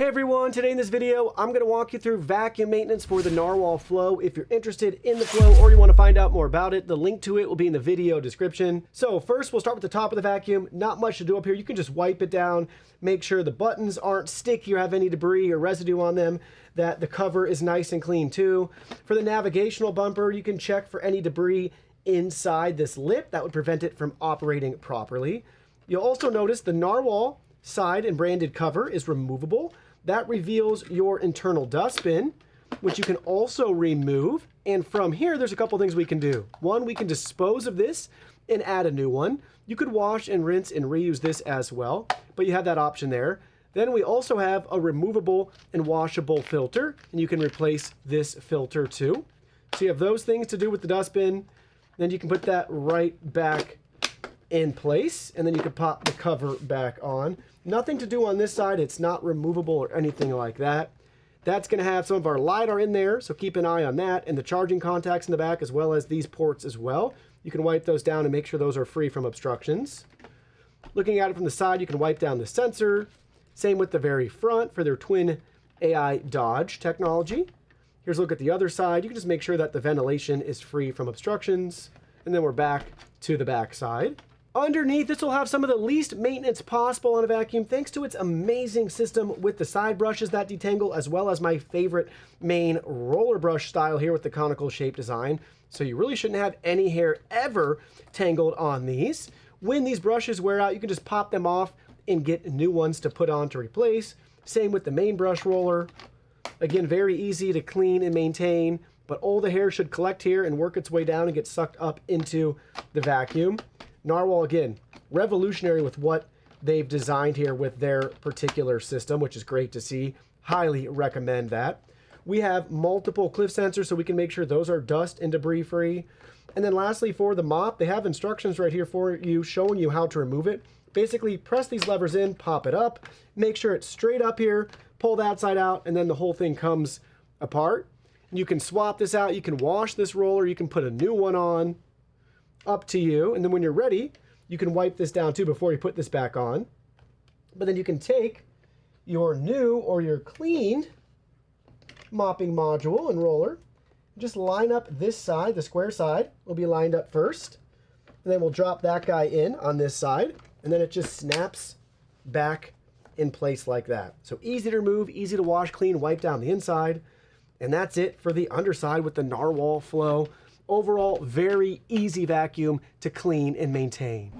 Hey everyone, today in this video, I'm going to walk you through vacuum maintenance for the Narwal Flow. If you're interested in the Flow or you want to find out more about it, the link to it will be in the video description. So first, we'll start with the top of the vacuum. Not much to do up here. You can just wipe it down, make sure the buttons aren't sticky or have any debris or residue on them, that the cover is nice and clean too. For the navigational bumper, you can check for any debris inside this lip that would prevent it from operating properly. You'll also notice the Narwal side and branded cover is removable. That reveals your internal dustbin, which you can also remove. And from here, there's a couple things we can do. One, we can dispose of this and add a new one. You could wash and rinse and reuse this as well, but you have that option there. Then we also have a removable and washable filter, and you can replace this filter too. So you have those things to do with the dustbin. Then you can put that right back in place, and then you can pop the cover back on. Nothing to do on this side. It's not removable or anything like that. That's going to have some of our LiDAR in there, so keep an eye on that, and the charging contacts in the back, as well as these ports as well. You can wipe those down and make sure those are free from obstructions. Looking at it from the side, you can wipe down the sensor. Same with the very front for their twin AI Dodge technology. Here's a look at the other side. You can just make sure that the ventilation is free from obstructions. And then we're back to the back side. Underneath, this will have some of the least maintenance possible on a vacuum thanks to its amazing system with the side brushes that detangle, as well as my favorite main roller brush style here with the conical shape design. So you really shouldn't have any hair ever tangled on these. When these brushes wear out, you can just pop them off and get new ones to put on to replace. Same with the main brush roller. Again, very easy to clean and maintain, but all the hair should collect here and work its way down and get sucked up into the vacuum. Narwal, again, revolutionary with what they've designed here with their particular system, which is great to see. Highly recommend that. We have multiple cliff sensors, so we can make sure those are dust and debris free. And then lastly, for the mop, they have instructions right here for you showing you how to remove it. Basically, press these levers in, pop it up, make sure it's straight up here, pull that side out, and then the whole thing comes apart. You can swap this out, you can wash this roller, you can put a new one on. Up to you. And then when you're ready, you can wipe this down too before you put this back on. But then you can take your new or your clean mopping module and roller, just line up this side. The square side will be lined up first, and then we'll drop that guy in on this side, and then it just snaps back in place like that. So easy to remove, easy to wash, clean, wipe down the inside. And that's it for the underside with the Narwal Flow. Overall, very easy vacuum to clean and maintain.